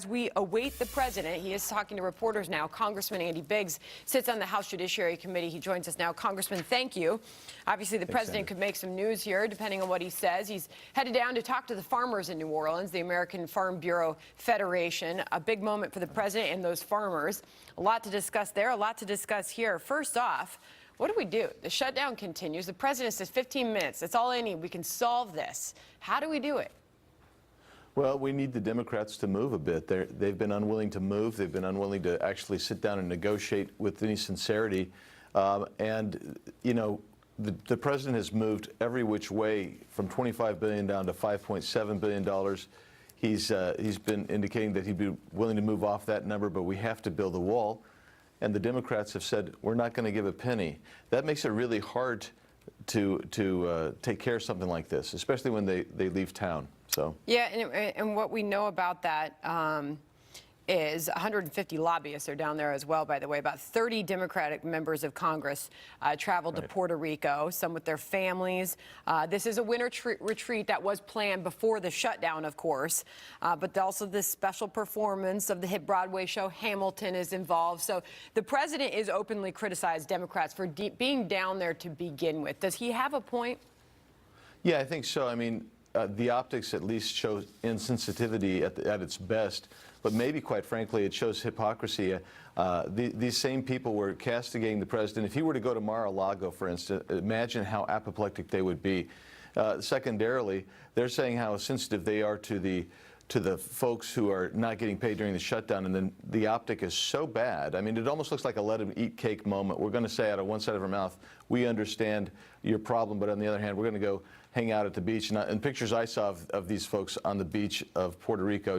We await the president. He is talking to reporters now. Congressman Andy Biggs sits on the House Judiciary Committee. He joins us now. Congressman, thank you. Obviously, the president could make some news here, depending on what he says. He's headed down to talk to the farmers in New Orleans, the American Farm Bureau Federation. A big moment for the president and those farmers. A lot to discuss there, a lot to discuss here. First off, what do we do? The shutdown continues. The president says 15 minutes. That's all I need. We can solve this. How do we do it? Well, we need the Democrats to move a bit. They've been unwilling to move. They've been unwilling to actually sit down and negotiate with any sincerity. And, you know, the president has moved every which way from $25 billion down to $5.7 billion. He's been indicating that he'd be willing to move off that number, but we have to build a wall. And the Democrats have said, we're not going to give a penny. That makes it really hard to take care of something like this, especially when they leave town. So. Yeah, and what we know about that is 150 lobbyists are down there as well, by the way. About 30 Democratic members of Congress traveled to Puerto Rico, some with their families. This is a winter retreat that was planned before the shutdown, of course, but also this special performance of the hit Broadway show Hamilton is involved. So the president is openly criticized Democrats for being down there to begin with. Does he have a point? Yeah, I think so. I mean, the optics at least shows insensitivity at its best, but maybe, quite frankly, it shows hypocrisy. These same people were castigating the president. If he were to go to Mar-a-Lago, for instance, imagine how apoplectic they would be. Secondarily, they're saying how sensitive they are to the folks who are not getting paid during the shutdown, and then the optic is so bad. I mean, it almost looks like a let them eat cake moment. We're going to say out of one side of our mouth, we understand your problem, but on the other hand, we're going to go hang out at the beach. And pictures I saw of these folks on the beach of Puerto Rico,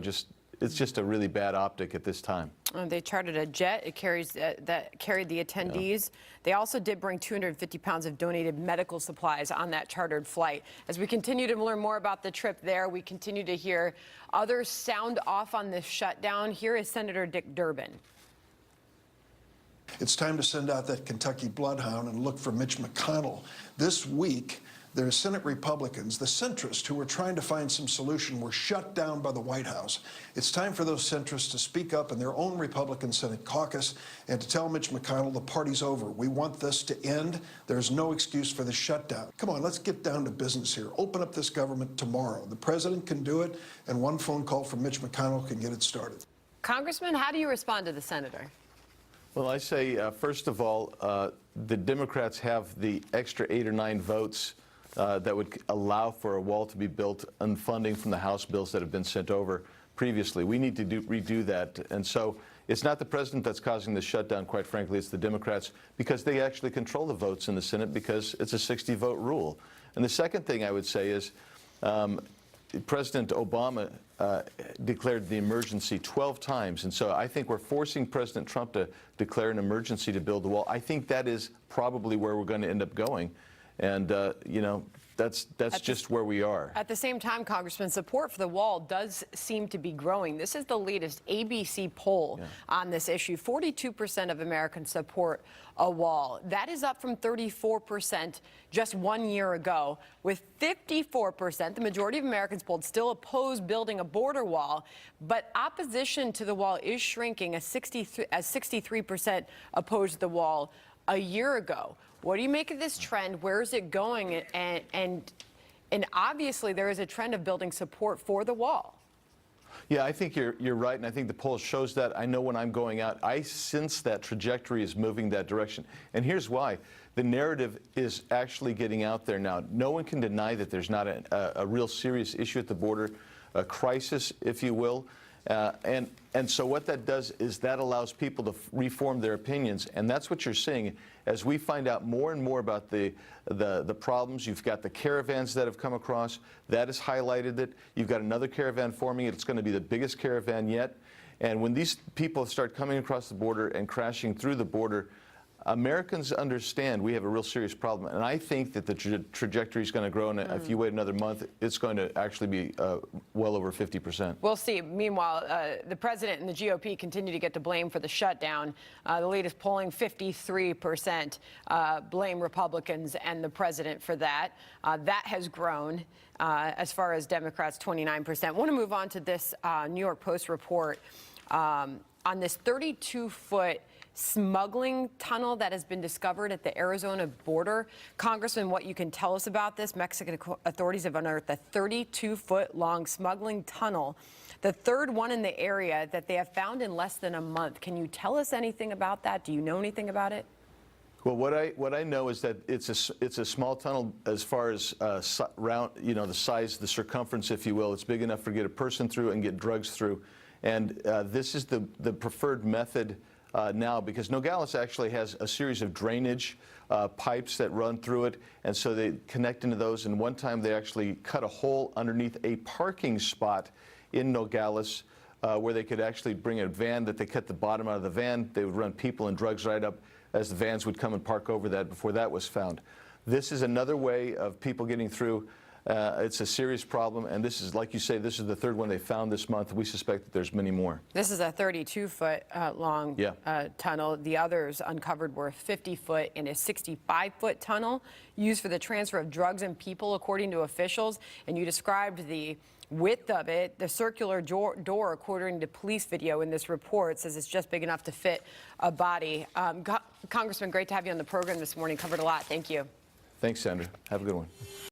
it's just a really bad optic at this time. They chartered a jet. It that carried the attendees. Yeah. They also did bring 250 pounds of donated medical supplies on that chartered flight. As we continue to learn more about the trip there, we continue to hear others sound off on this shutdown. Here is Senator Dick Durbin. It's time to send out that Kentucky bloodhound and look for Mitch McConnell. This week, there are Senate Republicans, the centrists who were trying to find some solution, were shut down by the White House. It's time for those centrists to speak up in their own Republican Senate caucus and to tell Mitch McConnell the party's over. We want this to end. There's no excuse for the shutdown. Come on, let's get down to business here. Open up this government tomorrow. The president can do it, and one phone call from Mitch McConnell can get it started. Congressman, how do you respond to the senator? Well, I say, first of all, the Democrats have the extra 8 or 9 votes that would allow for a wall to be built on funding from the House bills that have been sent over previously. We need to redo that. And so it's not the president that's causing the shutdown, quite frankly. It's the Democrats, because they actually control the votes in the Senate, because it's a 60-vote rule. And the second thing I would say is President Obama declared the emergency 12 times. And so I think we're forcing President Trump to declare an emergency to build the wall. I think that is probably where we're going to end up going. And, you know, that's just where we are. At the same time, Congressman, support for the wall does seem to be growing. This is the latest ABC poll on this issue. 42% of Americans support a wall. That is up from 34% just 1 year ago, with 54%, the majority of Americans polled, still oppose building a border wall. But opposition to the wall is shrinking, as 63% opposed the wall a year ago. What do you make of this trend? Where is it going? And obviously there is a trend of building support for the wall. Yeah, I think you're right, and I think the poll shows that. I know when I'm going out, I sense that trajectory is moving that direction. And here's why. The narrative is actually getting out there now. No one can deny that there's not a real serious issue at the border, a crisis, if you will. And so what that does is that allows people to reform their opinions, and that's what you're seeing. As we find out more and more about the problems, you've got the caravans that have come across. That has highlighted it. You've got another caravan forming. It's going to be the biggest caravan yet. And when these people start coming across the border and crashing through the border, Americans understand we have a real serious problem, and I think that the trajectory is going to grow, and if you wait another month, it's going to actually be well over 50%. We'll see. Meanwhile, the president and the GOP continue to get the blame for the shutdown. The latest polling, 53% blame Republicans and the president for that. That has grown. As far as Democrats, 29%. I want to move on to this New York Post report on this 32-foot smuggling tunnel that has been discovered at the Arizona border. Congressman, what you can tell us about this? Mexican authorities have unearthed a 32-foot long smuggling tunnel, the third one in the area that they have found in less than a month. Can you tell us anything about that? Do you know anything about it? Well, what I know is that it's a small tunnel as far as round, the size, the circumference, if you will. It's big enough to get a person through and get drugs through, and this is the preferred method now, because Nogales actually has a series of drainage pipes that run through it, and so they connect into those. And one time they actually cut a hole underneath a parking spot in Nogales where they could actually bring a van that they cut the bottom out of the van. They would run people and drugs right up as the vans would come and park over that before that was found. This is another way of people getting through. It's a serious problem, and this is, like you say, this is the third one they found this month. We suspect that there's many more. This is a 32-foot long tunnel. The others uncovered were 50-foot and a 65-foot tunnel used for the transfer of drugs and people, according to officials. And you described the width of it. The circular door, according to police video in this report, says it's just big enough to fit a body. Congressman, great to have you on the program this morning. Covered a lot. Thank you. Thanks, Sandra. Have a good one.